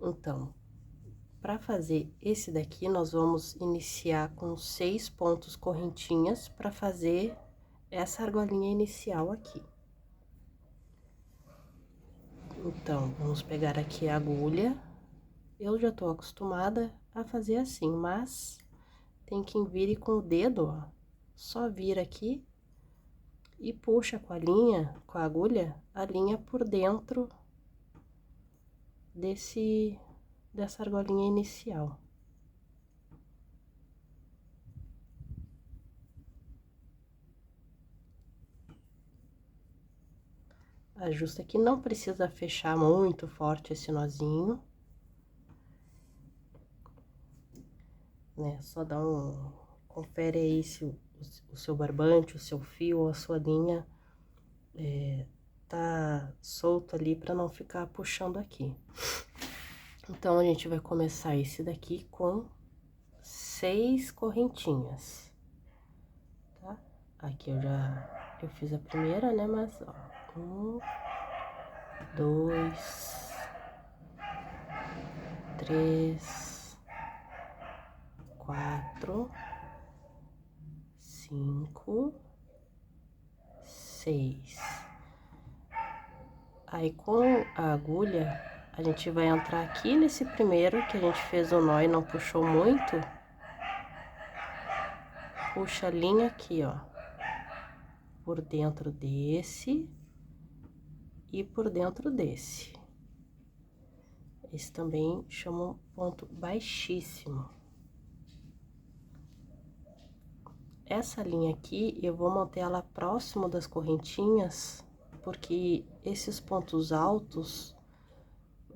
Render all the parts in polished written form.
Então, para fazer esse daqui, nós vamos iniciar com 6 pontos correntinhas para fazer essa argolinha inicial aqui. Então, vamos pegar aqui a agulha. Eu já tô acostumada a fazer assim, mas tem que vir com o dedo, ó. Só vira aqui e puxa com a linha, com a agulha, a linha por dentro dessa argolinha inicial. Ajusta aqui, não precisa fechar muito forte esse nozinho, né? Só dá confere aí se o seu barbante, o seu fio ou a sua linha tá solto ali para não ficar puxando aqui. Então, a gente vai começar esse daqui com 6 correntinhas, tá? Aqui eu fiz a primeira, né? Mas, ó, 1, 2, 3, 4, 5, 6. Aí, com a agulha, a gente vai entrar aqui nesse primeiro, que a gente fez o nó e não puxou muito. Puxa a linha aqui, ó, por dentro desse e por dentro desse. Esse também chama um ponto baixíssimo. Essa linha aqui, eu vou manter ela próximo das correntinhas, porque esses pontos altos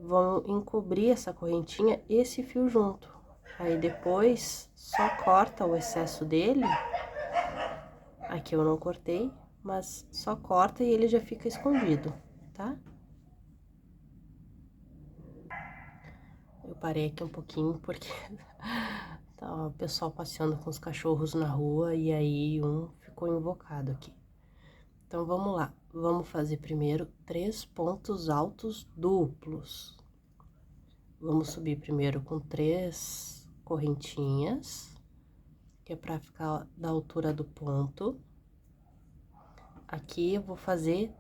vão encobrir essa correntinha e esse fio junto. Aí, depois, só corta o excesso dele. Aqui eu não cortei, mas só corta e ele já fica escondido, tá? Eu parei aqui um pouquinho porque tá o pessoal passeando com os cachorros na rua e aí um ficou invocado aqui. Então, vamos lá. Vamos fazer primeiro 3 pontos altos duplos. Vamos subir primeiro com 3 correntinhas, que é pra ficar da altura do ponto. Aqui eu vou fazer,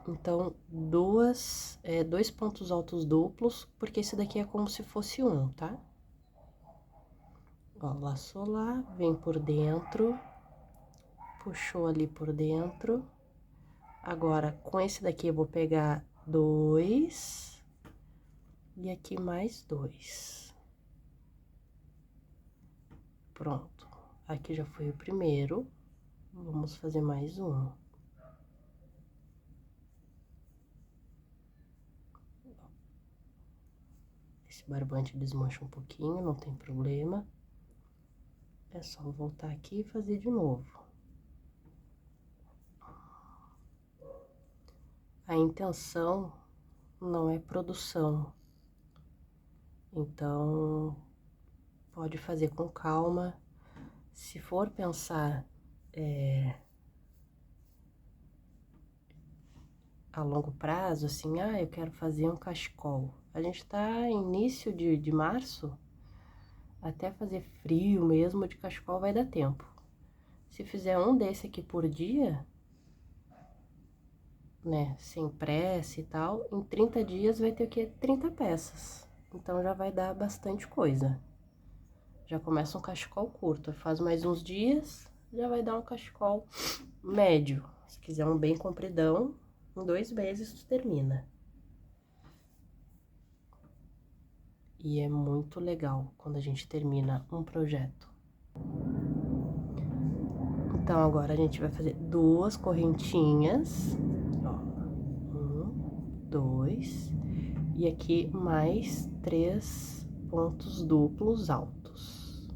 então, dois pontos altos duplos, porque esse daqui é como se fosse um, tá? Ó, laçou lá, vem por dentro, puxou ali por dentro. Agora, com esse daqui eu vou pegar 2 e aqui mais 2. Pronto. Aqui já foi o primeiro, vamos fazer mais um. Esse barbante desmancha um pouquinho, não tem problema. É só voltar aqui e fazer de novo. A intenção não é produção. Então, pode fazer com calma. Se for pensar a longo prazo, assim, eu quero fazer um cachecol. A gente tá em início de março, até fazer frio mesmo de cachecol vai dar tempo. Se fizer um desse aqui por dia, né, sem pressa e tal, em 30 dias vai ter o quê? 30 peças. Então, já vai dar bastante coisa. Já começa um cachecol curto, faz mais uns dias, já vai dar um cachecol médio. Se quiser um bem compridão, em 2 meses tu termina. E é muito legal quando a gente termina um projeto. Então, agora a gente vai fazer 2 correntinhas, ó, 1, 2, e aqui mais 3 pontos duplos altos.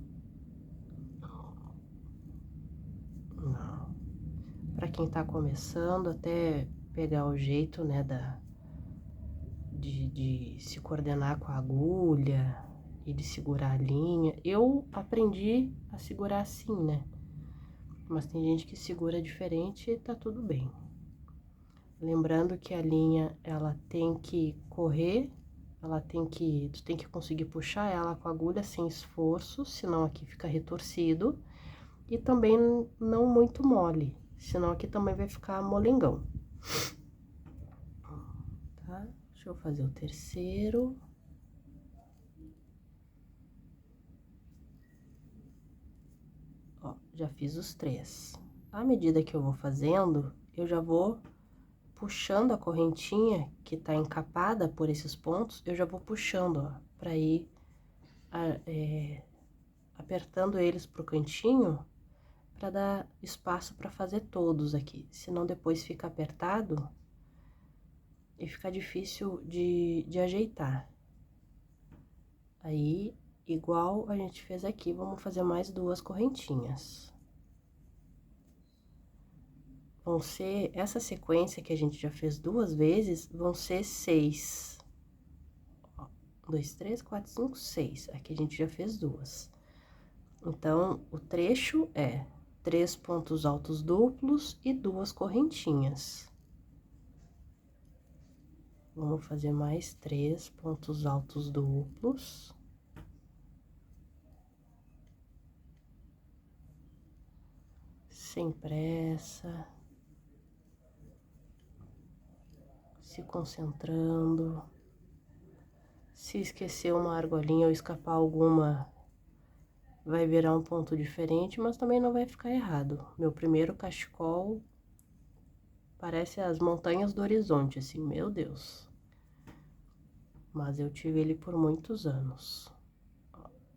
Pra quem tá começando, até pegar o jeito, né, de se coordenar com a agulha e de segurar a linha. Eu aprendi a segurar assim, né? Mas tem gente que segura diferente e tá tudo bem. Lembrando que a linha, ela tem que correr tu tem que conseguir puxar ela com a agulha sem esforço, senão aqui fica retorcido. E também não muito mole, senão aqui também vai ficar molengão. Tá? Deixa eu fazer o terceiro. Ó, já fiz os 3. À medida que eu vou fazendo, eu já vou puxando a correntinha que tá encapada por esses pontos, eu já vou puxando, ó, pra ir apertando eles pro cantinho, pra dar espaço pra fazer todos aqui, senão depois fica apertado e fica difícil de ajeitar. Aí, igual a gente fez aqui, vamos fazer mais 2 correntinhas. Vão ser, essa sequência que a gente já fez 2 vezes, vão ser 6. 2, 3, 4, 5, 6. Aqui a gente já fez 2. Então, o trecho é 3 pontos altos duplos e 2 correntinhas. Vamos fazer mais 3 pontos altos duplos. Sem pressa. Se concentrando. Se esquecer uma argolinha ou escapar alguma, vai virar um ponto diferente, mas também não vai ficar errado. Meu primeiro cachecol parece as montanhas do horizonte, assim, meu Deus. Mas eu tive ele por muitos anos.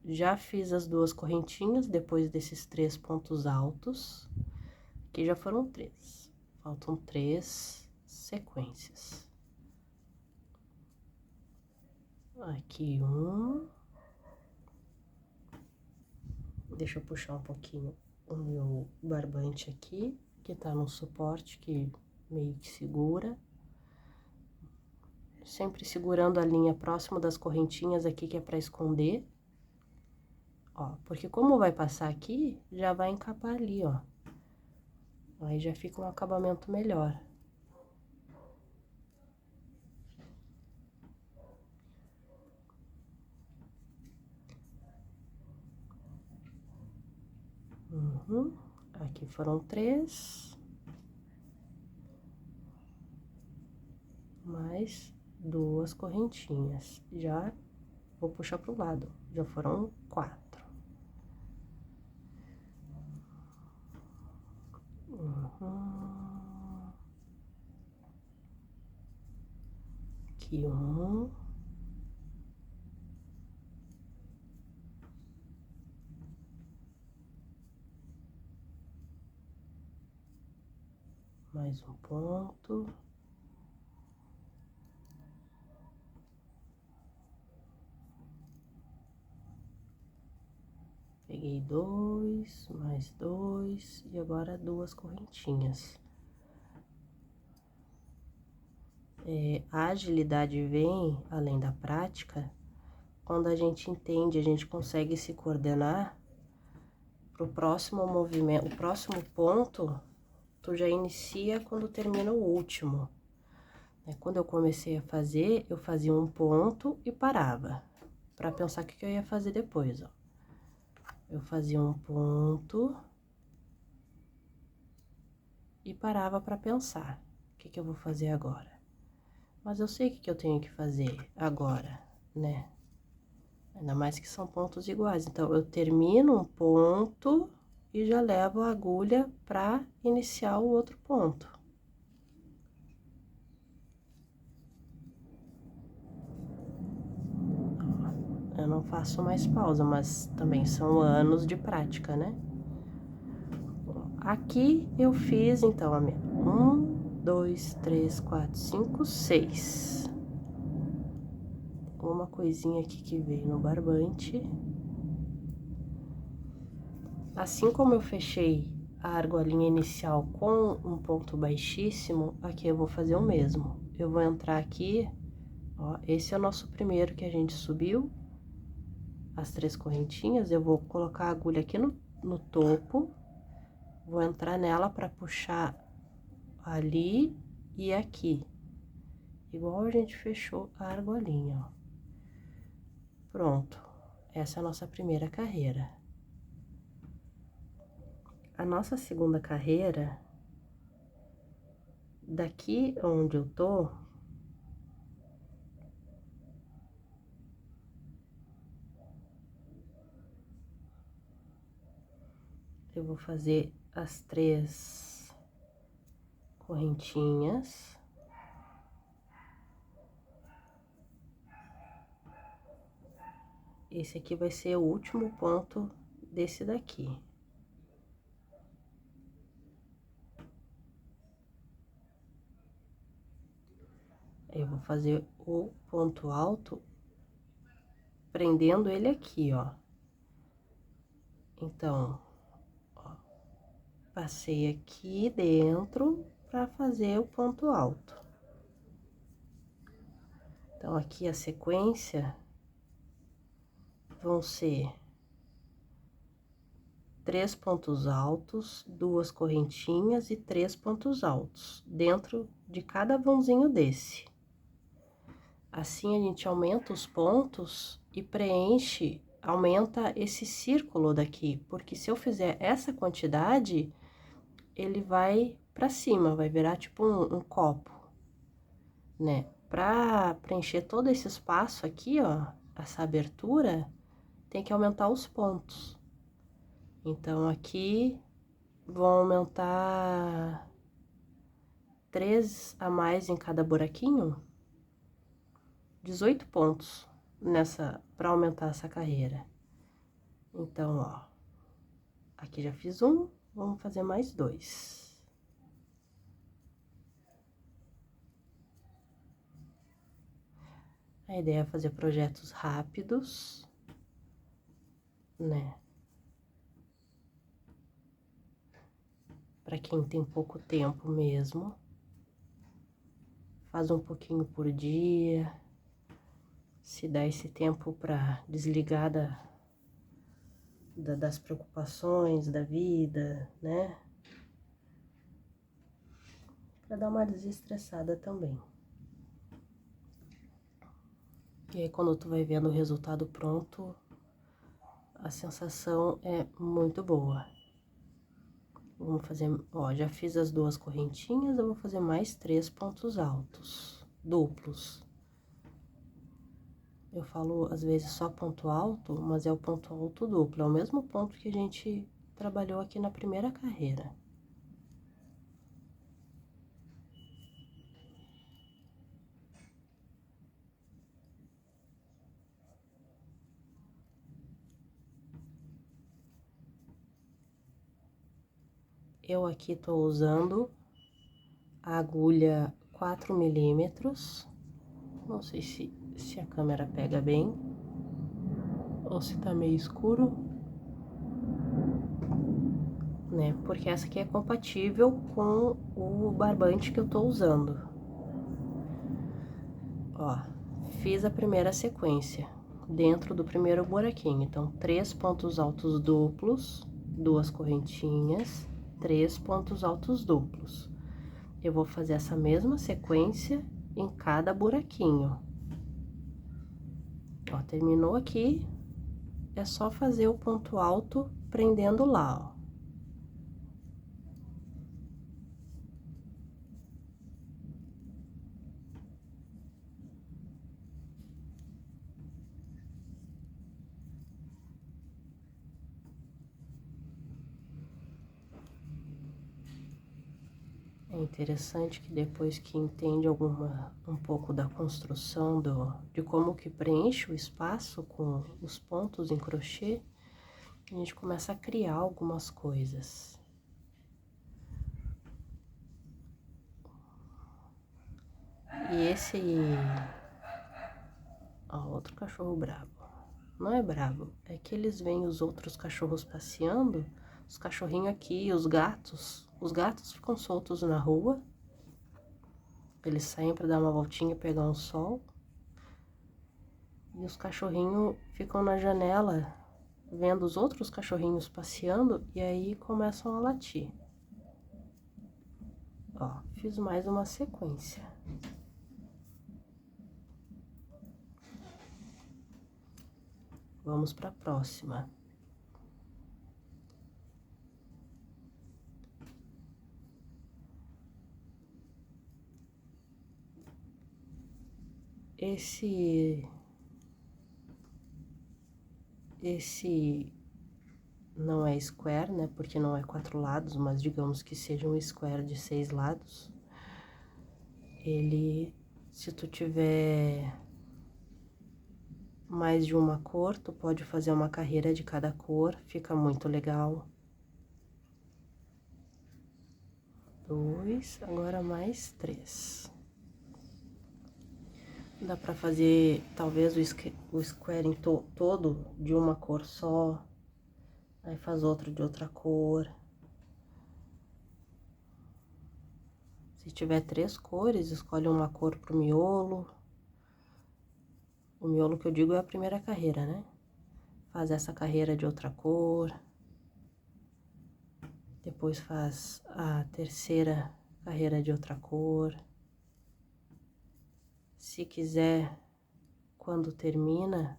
Já fiz as 2 correntinhas depois desses 3 pontos altos. Aqui já foram 3. Faltam 3 sequências. Aqui 1. Deixa eu puxar um pouquinho o meu barbante aqui, que tá no suporte, que meio que segura. Sempre segurando a linha próximo das correntinhas aqui, que é pra esconder. Ó, porque como vai passar aqui, já vai encapar ali, ó. Aí já fica um acabamento melhor. Aqui foram 3. Mais 2 correntinhas. Já vou puxar pro lado. Já foram 4. Aqui 1. Mais um ponto. Peguei 2, mais 2 e agora 2 correntinhas. A agilidade vem, além da prática, quando a gente entende, a gente consegue se coordenar pro próximo movimento. O próximo ponto, tu já inicia quando termina o último. Quando eu comecei a fazer, eu fazia um ponto e parava, pra pensar o que eu ia fazer depois, ó. Eu fazia um ponto e parava pra pensar, o que eu vou fazer agora? Mas eu sei o que eu tenho que fazer agora, né? Ainda mais que são pontos iguais. Então, eu termino um ponto e já levo a agulha pra iniciar o outro ponto. Eu não faço mais pausa, mas também são anos de prática, né? Aqui eu fiz, então, a minha 1, 2, 3, 4, 5, 6. Uma coisinha aqui que veio no barbante. Assim como eu fechei a argolinha inicial com um ponto baixíssimo, aqui eu vou fazer o mesmo. Eu vou entrar aqui, ó, esse é o nosso primeiro que a gente subiu. As 3 correntinhas, eu vou colocar a agulha aqui no topo. Vou entrar nela pra puxar ali e aqui. Igual a gente fechou a argolinha, ó. Pronto, essa é a nossa primeira carreira. A nossa segunda carreira, daqui onde eu tô, eu vou fazer as 3 correntinhas. Esse aqui vai ser o último ponto desse daqui. Eu vou fazer o ponto alto prendendo ele aqui, ó. Então, ó, passei aqui dentro para fazer o ponto alto. Então, aqui a sequência vão ser 3 pontos altos, 2 correntinhas e 3 pontos altos dentro de cada vãozinho desse. Assim, a gente aumenta os pontos e preenche, aumenta esse círculo daqui, porque se eu fizer essa quantidade, ele vai pra cima, vai virar tipo um copo, né? Pra preencher todo esse espaço aqui, ó, essa abertura, tem que aumentar os pontos. Então, aqui, vou aumentar 3 a mais em cada buraquinho, 18 pontos para aumentar essa carreira. Então, ó, aqui já fiz um, vamos fazer mais 2. A ideia é fazer projetos rápidos, né? Para quem tem pouco tempo mesmo. Faz um pouquinho por dia. Se dá esse tempo para desligar das preocupações da vida, né? Para dar uma desestressada também. E aí, quando tu vai vendo o resultado pronto, a sensação é muito boa. Vamos fazer, ó, já fiz as 2 correntinhas, eu vou fazer mais 3 pontos altos, duplos. Eu falo, às vezes, só ponto alto, mas é o ponto alto duplo, é o mesmo ponto que a gente trabalhou aqui na primeira carreira. Eu aqui tô usando a agulha 4 milímetros, não sei se a câmera pega bem, ou se tá meio escuro, né? Porque essa aqui é compatível com o barbante que eu tô usando. Ó, fiz a primeira sequência dentro do primeiro buraquinho, então 3 pontos altos duplos, 2 correntinhas, 3 pontos altos duplos. Eu vou fazer essa mesma sequência em cada buraquinho. Ó, terminou aqui, é só fazer o ponto alto prendendo lá, ó. É interessante que depois que entende um pouco da construção de como que preenche o espaço com os pontos em crochê, a gente começa a criar algumas coisas. E esse... Ó, outro cachorro brabo. Não é brabo, é que eles veem os outros cachorros passeando, os cachorrinhos aqui, os gatos ficam soltos na rua, eles saem para dar uma voltinha e pegar um sol, e os cachorrinhos ficam na janela, vendo os outros cachorrinhos passeando, e aí começam a latir. Ó, fiz mais uma sequência. Vamos para a próxima. Esse não é square, né? Porque não é 4 lados, mas digamos que seja um square de 6 lados. Ele, se tu tiver mais de uma cor, tu pode fazer uma carreira de cada cor, fica muito legal. 2, agora mais 3. Dá pra fazer, talvez, o square todo de uma cor só. Aí faz outro de outra cor. Se tiver 3 cores, escolhe uma cor pro miolo. O miolo que eu digo é a primeira carreira, né? Faz essa carreira de outra cor. Depois faz a terceira carreira de outra cor. Se quiser, quando termina,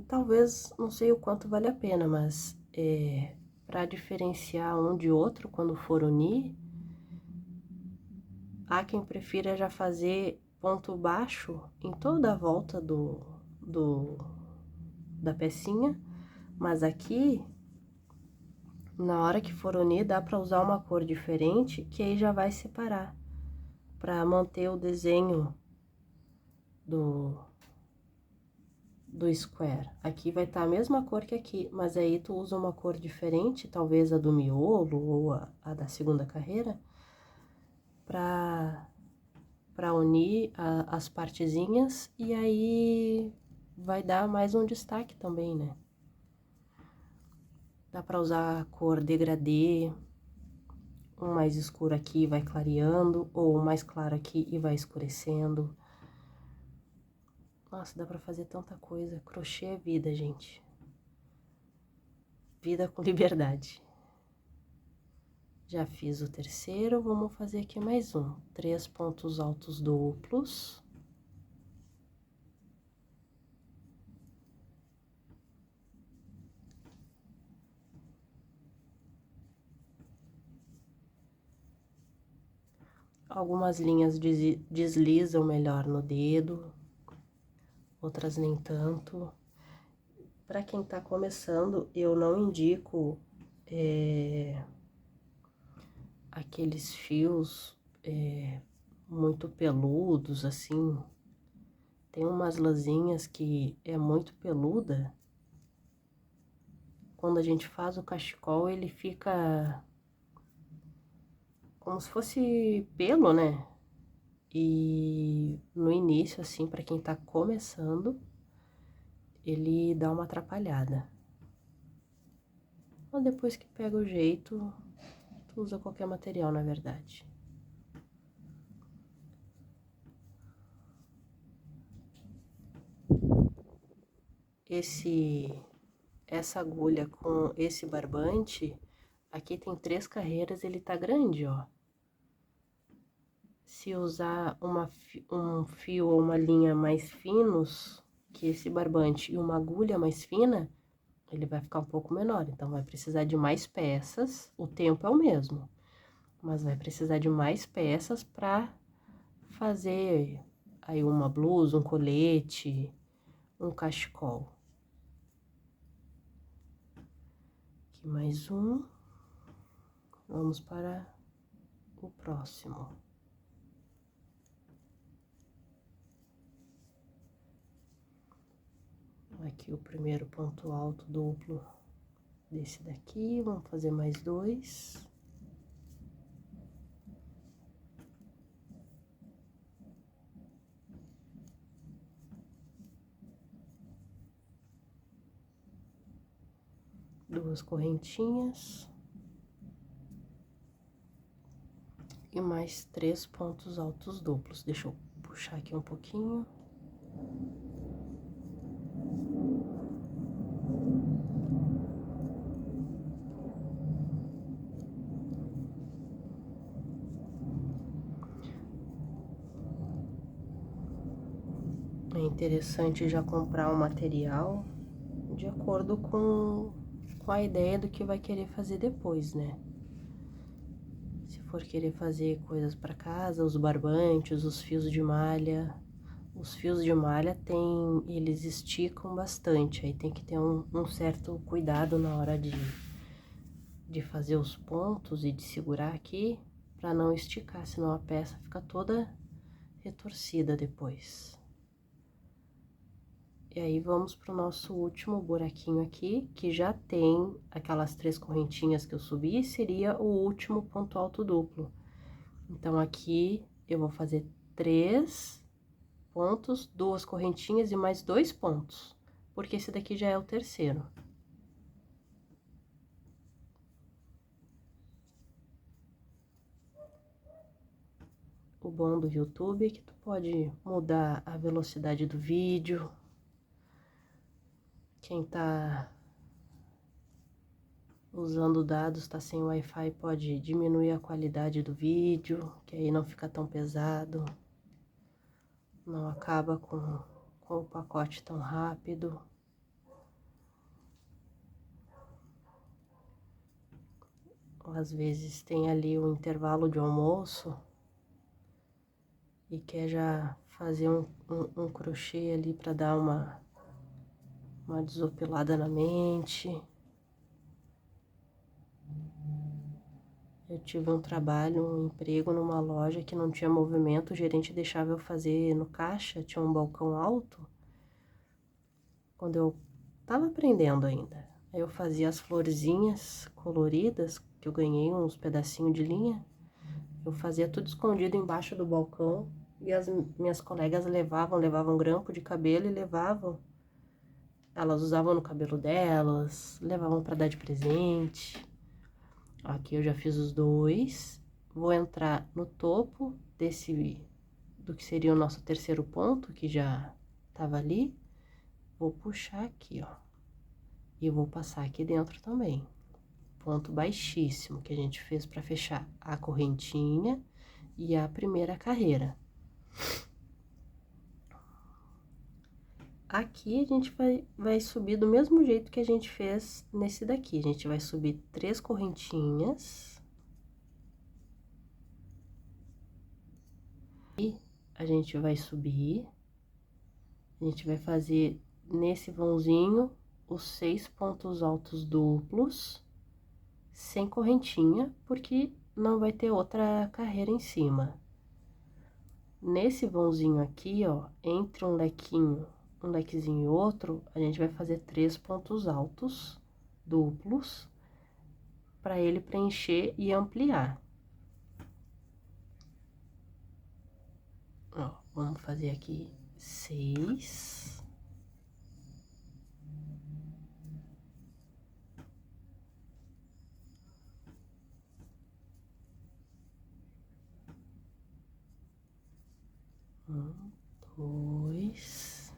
talvez, não sei o quanto vale a pena, mas para diferenciar um de outro quando for unir, há quem prefira já fazer ponto baixo em toda a volta da pecinha, mas aqui, na hora que for unir, dá para usar uma cor diferente, que aí já vai separar, para manter o desenho do square. Aqui vai estar a mesma cor que aqui, mas aí tu usa uma cor diferente, talvez a do miolo ou a da segunda carreira, para unir as partezinhas, e aí vai dar mais um destaque também, né? Dá para usar a cor degradê, um mais escuro aqui vai clareando, ou um mais claro aqui e vai escurecendo. Nossa, dá pra fazer tanta coisa. Crochê é vida, gente. Vida com liberdade. Já fiz o terceiro, vamos fazer aqui mais um. 3 pontos altos duplos. Algumas linhas deslizam melhor no dedo, outras nem tanto. Para quem tá começando, eu não indico aqueles fios muito peludos, assim. Tem umas lãzinhas que é muito peluda. Quando a gente faz o cachecol, ele fica como se fosse pelo, né? E no início, assim, para quem tá começando, ele dá uma atrapalhada. Mas depois que pega o jeito, tu usa qualquer material, na verdade. Essa agulha com esse barbante, aqui tem 3 carreiras, ele tá grande, ó. Se usar um fio ou uma linha mais finos que esse barbante e uma agulha mais fina, ele vai ficar um pouco menor. Então, vai precisar de mais peças, o tempo é o mesmo, mas vai precisar de mais peças para fazer aí uma blusa, um colete, um cachecol. Aqui mais um. Vamos para o próximo. Aqui o primeiro ponto alto duplo desse daqui, vamos fazer mais 2. Duas correntinhas. E mais 3 pontos altos duplos. Deixa eu puxar aqui um pouquinho. É interessante já comprar o material de acordo com a ideia do que vai querer fazer depois, né? Se for querer fazer coisas para casa, os barbantes, os fios de malha. Os fios de malha eles esticam bastante, aí tem que ter um certo cuidado na hora de fazer os pontos e de segurar aqui, para não esticar, senão a peça fica toda retorcida depois. E aí, vamos pro nosso último buraquinho aqui, que já tem aquelas 3 correntinhas que eu subi, seria o último ponto alto duplo. Então, aqui eu vou fazer 3 pontos, 2 correntinhas e mais 2 pontos, porque esse daqui já é o terceiro. O bom do YouTube é que tu pode mudar a velocidade do vídeo. Quem tá usando dados, tá sem Wi-Fi, pode diminuir a qualidade do vídeo, que aí não fica tão pesado. Não acaba com o pacote tão rápido. Às vezes tem ali o intervalo de almoço e quer já fazer um crochê ali para dar uma desopilada na mente. Eu tive um trabalho, um emprego numa loja que não tinha movimento, o gerente deixava eu fazer no caixa, tinha um balcão alto, quando eu tava aprendendo ainda. Aí eu fazia as florzinhas coloridas, que eu ganhei uns pedacinhos de linha, eu fazia tudo escondido embaixo do balcão, e as minhas colegas levavam grampo de cabelo e levavam. Elas usavam no cabelo delas, levavam para dar de presente. Aqui eu já fiz os 2. Vou entrar no topo do que seria o nosso terceiro ponto, que já tava ali. Vou puxar aqui, ó. E vou passar aqui dentro também. Ponto baixíssimo que a gente fez para fechar a correntinha e a primeira carreira. Aqui a gente vai subir do mesmo jeito que a gente fez nesse daqui. A gente vai subir 3 correntinhas. E a gente vai subir. A gente vai fazer nesse vãozinho os 6 pontos altos duplos, sem correntinha, porque não vai ter outra carreira em cima. Nesse vãozinho aqui, ó, entre um lequezinho e outro, a gente vai fazer 3 pontos altos duplos, para ele preencher e ampliar. Ó, vamos fazer aqui 6. Um, 2.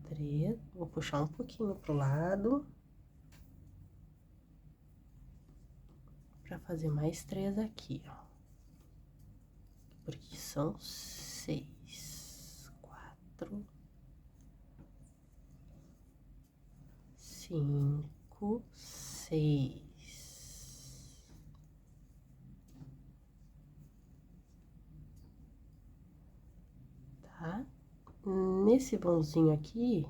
3. Vou puxar um pouquinho pro lado. Pra fazer mais 3 aqui, ó. Porque são 6. 4. 5, 6. Tá? Nesse vãozinho aqui,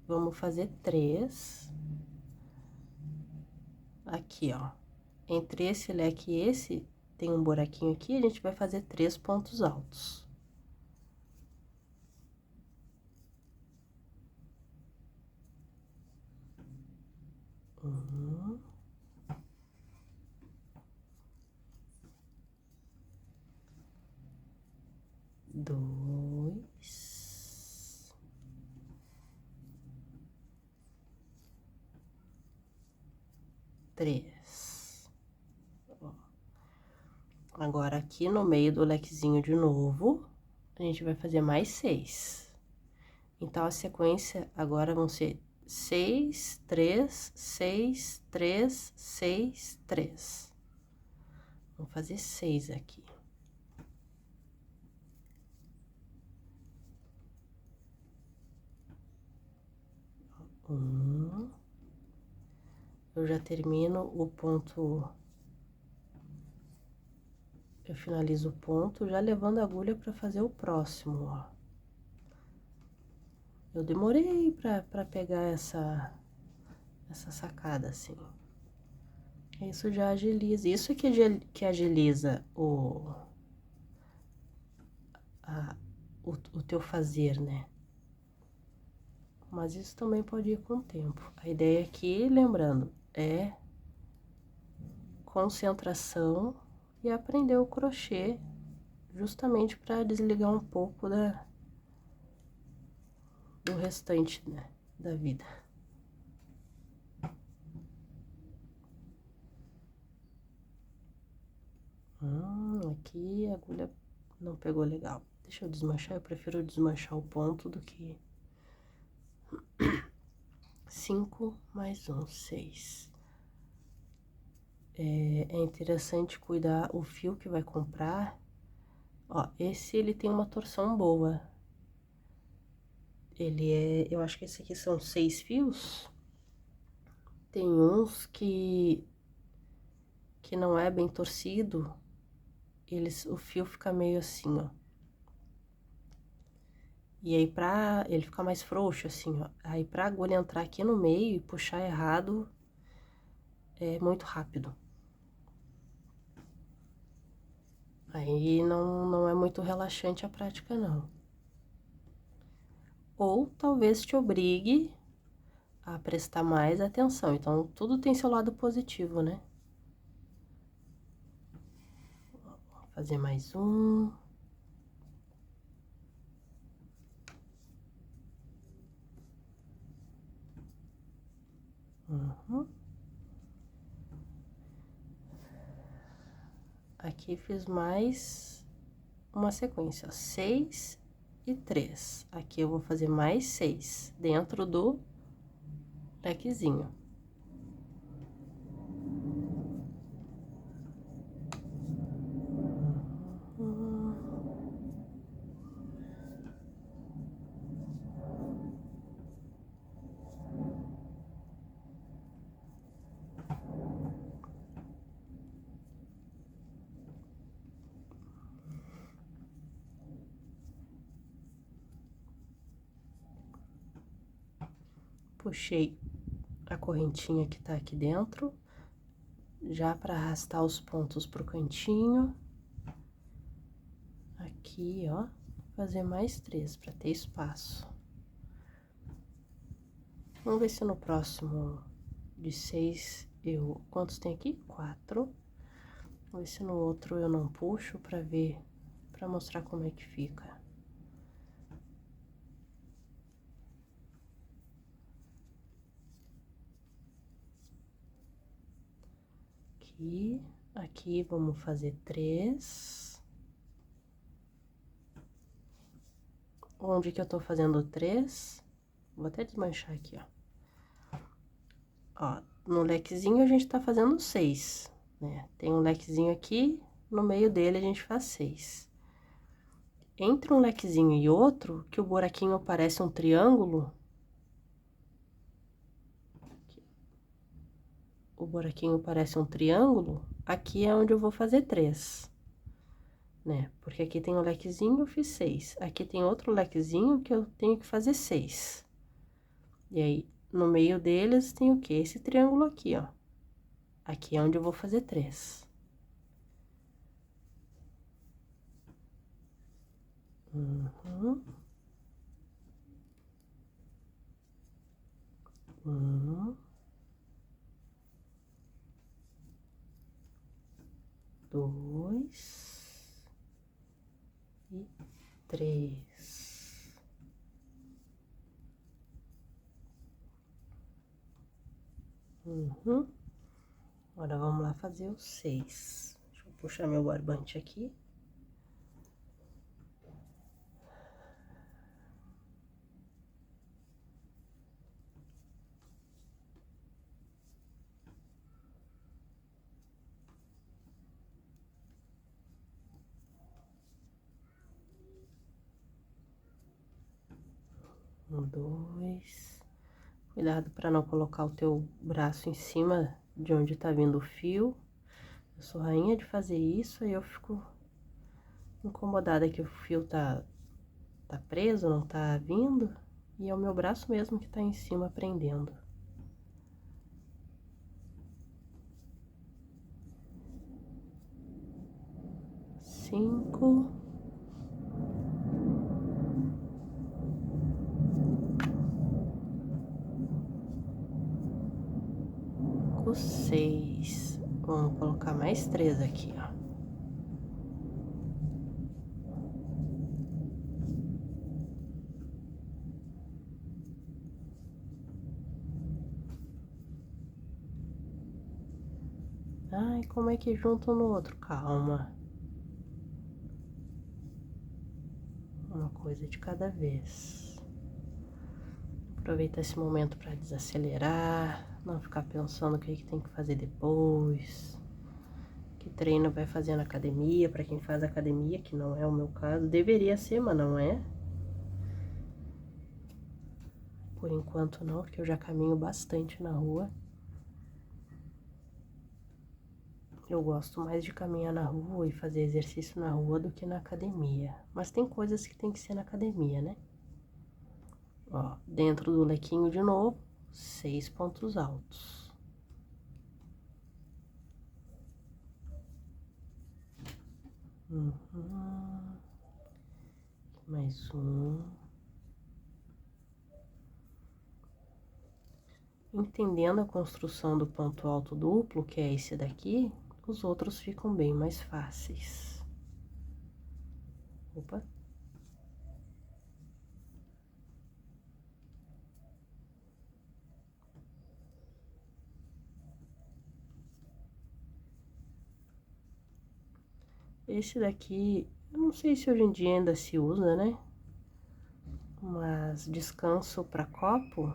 vamos fazer 3. Aqui, ó. Entre esse leque e esse, tem um buraquinho aqui, a gente vai fazer 3 pontos altos. Um. 2. 3. Agora, aqui no meio do lequezinho de novo, a gente vai fazer mais 6. Então, a sequência agora vão ser 6, 3, 6, 3, 6, 3. Vamos fazer 6 aqui. Eu já termino o ponto, eu finalizo o ponto já levando a agulha para fazer o próximo, ó. Eu demorei para pegar essa sacada, assim. Isso já agiliza, isso que agiliza o teu fazer, né? Mas isso também pode ir com o tempo. A ideia aqui, lembrando, é concentração e aprender o crochê justamente para desligar um pouco do restante, né, da vida. Aqui a agulha não pegou legal. Deixa eu desmanchar, eu prefiro desmanchar o ponto do que 5 mais 1, 6. É interessante cuidar o fio que vai comprar. Ó, esse ele tem uma torção boa. Eu acho que esse aqui são 6 fios. Tem uns que não é bem torcido, o fio fica meio assim, ó. E aí ele fica mais frouxo assim, ó. Aí pra agulha entrar aqui no meio e puxar errado, é muito rápido. Aí não é muito relaxante a prática, não. Ou talvez te obrigue a prestar mais atenção. Então, tudo tem seu lado positivo, né? Vou fazer mais um. Aqui fiz mais uma sequência, ó, 6 e 3. Aqui eu vou fazer mais 6 dentro do lequezinho. Puxei a correntinha que tá aqui dentro, já para arrastar os pontos pro cantinho. Aqui, ó, fazer mais 3 para ter espaço. Vamos ver se no próximo de 6 quantos tem aqui? 4. Vamos ver se no outro eu não puxo para ver, para mostrar como é que fica. Aqui vamos fazer 3. Onde que eu tô fazendo 3? Vou até desmanchar aqui, ó. Ó, no lequezinho a gente tá fazendo 6, né? Tem um lequezinho aqui, no meio dele a gente faz 6. Entre um lequezinho e outro, que o buraquinho parece um triângulo, o buraquinho parece um triângulo, aqui é onde eu vou fazer 3, né? Porque aqui tem um lequezinho, eu fiz 6. Aqui tem outro lequezinho que eu tenho que fazer 6. E aí, no meio deles tem o quê? Esse triângulo aqui, ó. Aqui é onde eu vou fazer 3. Um, 2 e 3. Agora vamos lá fazer o 6. Deixa eu puxar meu barbante aqui. Um, 2. Cuidado para não colocar o teu braço em cima de onde tá vindo o fio. Eu sou rainha de fazer isso, aí eu fico incomodada que o fio tá preso, não tá vindo, e é o meu braço mesmo que tá em cima prendendo. Cinco. Com 6. Vamos colocar mais 3 aqui, ó. Ai, como é que junta um no outro? Calma. Uma coisa de cada vez. Aproveitar esse momento para desacelerar, não ficar pensando o que tem que fazer depois. Que treino vai fazer na academia, para quem faz academia, que não é o meu caso. Deveria ser, mas não é. Por enquanto não, porque eu já caminho bastante na rua. Eu gosto mais de caminhar na rua e fazer exercício na rua do que na academia. Mas tem coisas que tem que ser na academia, né? Ó, dentro do lequinho de novo, 6 pontos altos. Mais um. Entendendo a construção do ponto alto duplo, que é esse daqui, os outros ficam bem mais fáceis. Opa. Esse daqui, eu não sei se hoje em dia ainda se usa, né? Mas descanso para copo,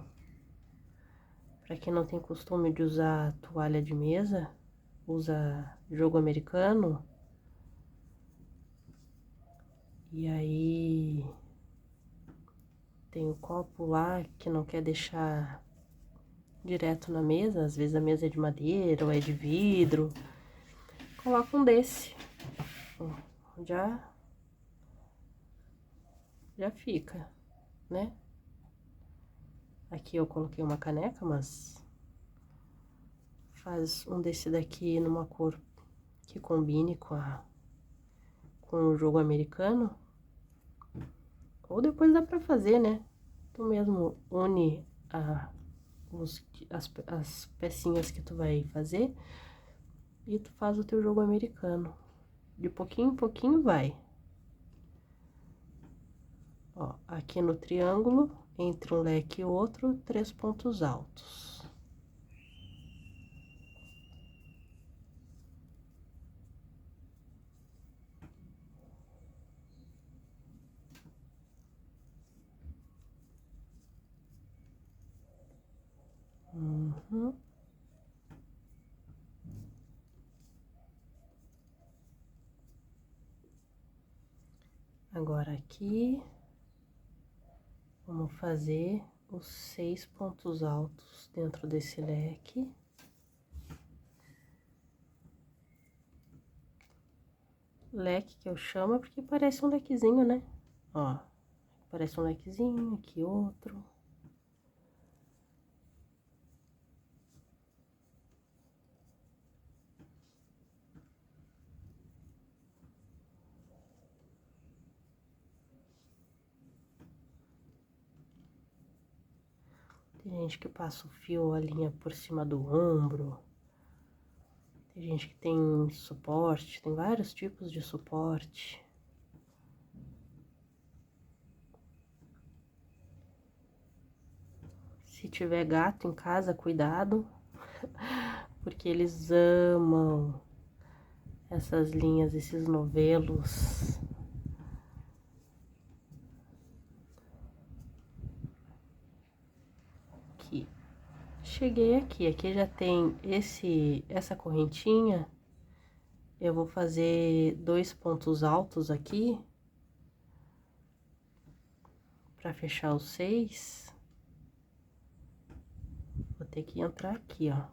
para quem não tem costume de usar toalha de mesa, usa jogo americano. E aí tem o copo lá que não quer deixar direto na mesa, às vezes a mesa é de madeira ou é de vidro. Coloca um desse. Ó, já fica, né? Aqui eu coloquei uma caneca, mas faz um desse daqui numa cor que combine com o jogo americano. Ou depois dá pra fazer, né? Tu mesmo une as pecinhas que tu vai fazer e tu faz o teu jogo americano. De pouquinho em pouquinho vai. Ó, aqui no triângulo, entre um leque e outro, 3 pontos altos. Agora aqui, vamos fazer os 6 pontos altos dentro desse leque. Leque que eu chamo porque parece um lequezinho, né? Ó, parece um lequezinho, aqui outro. Tem gente que passa o fio, a linha por cima do ombro. Tem gente que tem suporte, tem vários tipos de suporte. Se tiver gato em casa, cuidado, porque eles amam essas linhas, esses novelos. Aqui. Cheguei aqui já tem essa correntinha. Eu vou fazer 2 pontos altos aqui para fechar os 6. Vou ter que entrar aqui, ó.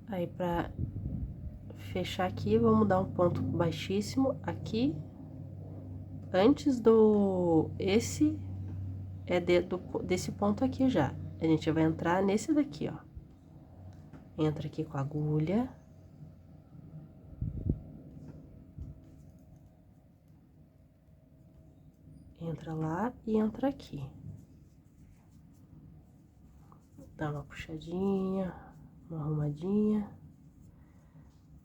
Aí, pra fechar aqui, vamos dar um ponto baixíssimo aqui. Antes do... Esse é desse ponto aqui já. A gente vai entrar nesse daqui, ó. Entra aqui com a agulha. Entra lá e entra aqui. Dá uma puxadinha, uma arrumadinha.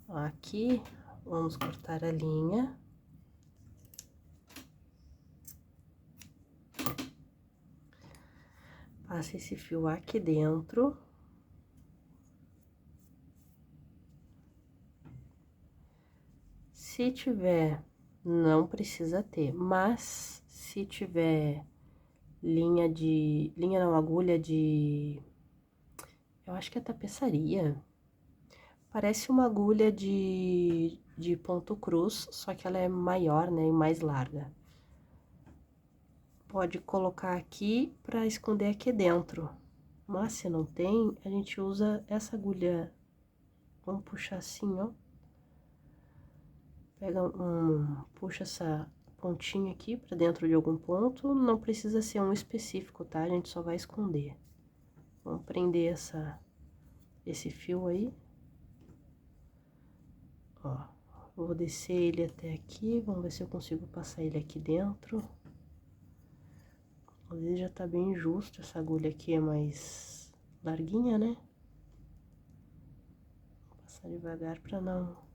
Aqui, vamos cortar a linha. Passa esse fio aqui dentro. Se tiver, não precisa ter, mas se tiver agulha de, eu acho que é tapeçaria. Parece uma agulha de ponto cruz, só que ela é maior, né, e mais larga. Pode colocar aqui pra esconder aqui dentro. Mas se não tem, a gente usa essa agulha. Vamos puxar assim, ó. Puxa essa pontinha aqui pra dentro de algum ponto. Não precisa ser um específico, tá? A gente só vai esconder. Vamos prender esse fio aí. Ó, vou descer ele até aqui. Vamos ver se eu consigo passar ele aqui dentro. Às vezes já tá bem justo. Essa agulha aqui é mais larguinha, né? Vou passar devagar pra não...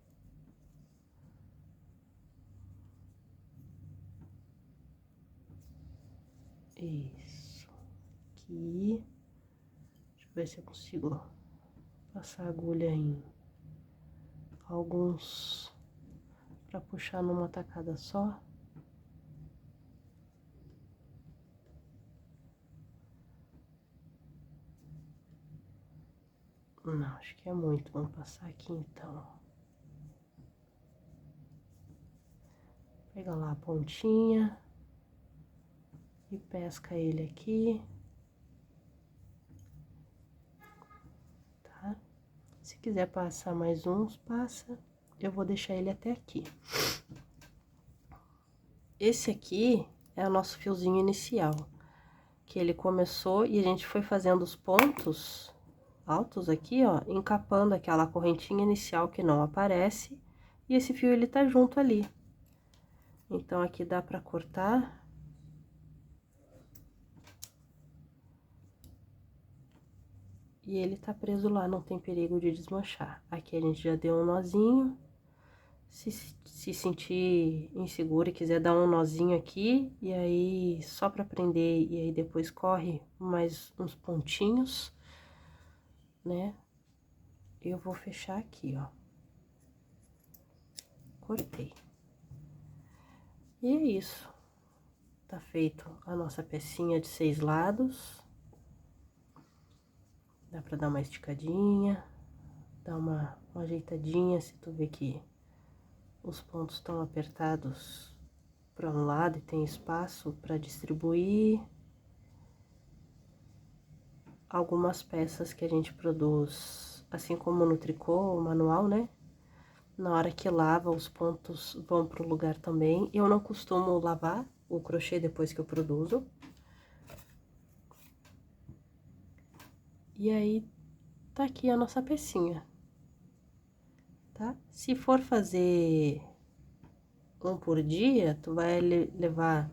Isso. Aqui. Deixa eu ver se eu consigo passar a agulha em alguns pra puxar numa tacada só. Não, acho que é muito. Vamos passar aqui então. Pega lá a pontinha e pesca ele aqui. Tá? Se quiser passar mais uns, passa. Eu vou deixar ele até aqui. Esse aqui é o nosso fiozinho inicial, que ele começou e a gente foi fazendo os pontos altos aqui, ó, encapando aquela correntinha inicial que não aparece, e esse fio ele tá junto ali. Então, aqui dá pra cortar. E ele tá preso lá, não tem perigo de desmanchar. Aqui a gente já deu um nozinho. Se sentir inseguro e quiser dar um nozinho aqui, e aí só pra prender, e aí depois corre mais uns pontinhos, né? Eu vou fechar aqui, ó. Cortei. E é isso. Tá feito a nossa pecinha de 6 lados. Dá pra dar uma esticadinha, dar uma ajeitadinha, se tu vê que os pontos estão apertados para um lado e tem espaço para distribuir. Algumas peças que a gente produz, assim como no tricô manual, né? Na hora que lava, os pontos vão pro lugar também. Eu não costumo lavar o crochê depois que eu produzo. E aí, tá aqui a nossa pecinha, tá? Se for fazer um por dia, tu vai levar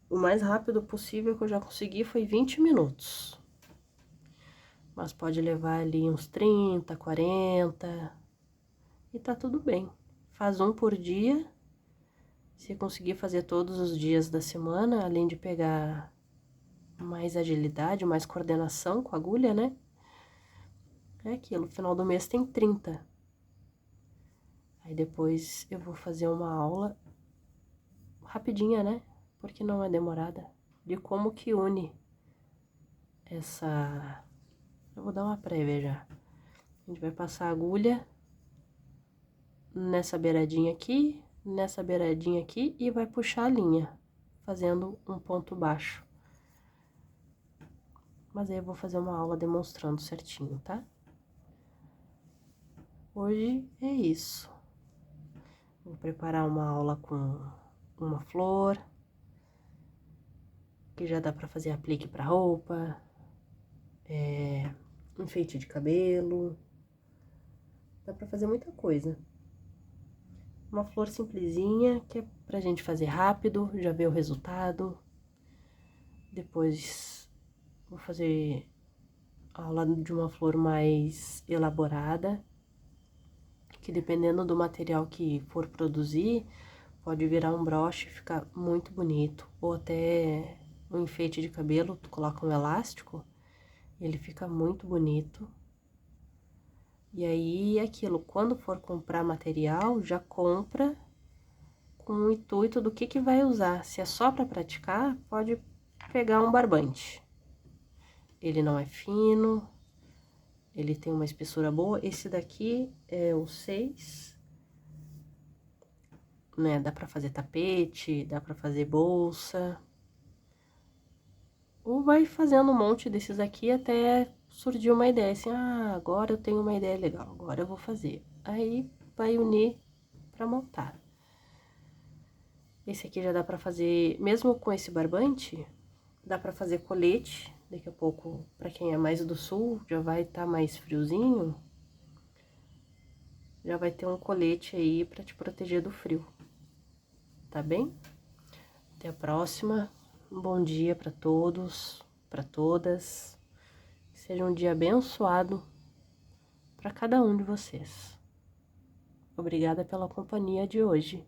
o mais rápido possível que eu já consegui foi 20 minutos. Mas pode levar ali uns 30, 40 e tá tudo bem. Faz um por dia. Se conseguir fazer todos os dias da semana, além de pegar mais agilidade, mais coordenação com a agulha, né? É aquilo, no final do mês tem 30. Aí depois eu vou fazer uma aula rapidinha, né? Porque não é demorada, de como que une Eu vou dar uma prévia já. A gente vai passar a agulha nessa beiradinha aqui e vai puxar a linha, fazendo um ponto baixo. Mas aí eu vou fazer uma aula demonstrando certinho, tá? Hoje é isso. Vou preparar uma aula com uma flor, que já dá pra fazer aplique pra roupa, enfeite de cabelo, dá pra fazer muita coisa. Uma flor simplesinha, que é pra gente fazer rápido, já ver o resultado. Depois vou fazer aula de uma flor mais elaborada, que dependendo do material que for produzir, pode virar um broche e ficar muito bonito. Ou até um enfeite de cabelo, tu coloca um elástico, ele fica muito bonito. E aí, aquilo, quando for comprar material, já compra com o intuito do que vai usar. Se é só para praticar, pode pegar um barbante. Ele não é fino, ele tem uma espessura boa. Esse daqui é o 6, né? Dá pra fazer tapete, dá pra fazer bolsa. Ou vai fazendo um monte desses aqui até surgir uma ideia, assim, ah, agora eu tenho uma ideia legal, agora eu vou fazer. Aí, vai unir pra montar. Esse aqui já dá pra fazer, mesmo com esse barbante, dá pra fazer colete. Daqui a pouco, pra quem é mais do sul, já vai estar mais friozinho. Já vai ter um colete aí pra te proteger do frio. Tá bem? Até a próxima. Um bom dia pra todos, pra todas. Que seja um dia abençoado pra cada um de vocês. Obrigada pela companhia de hoje.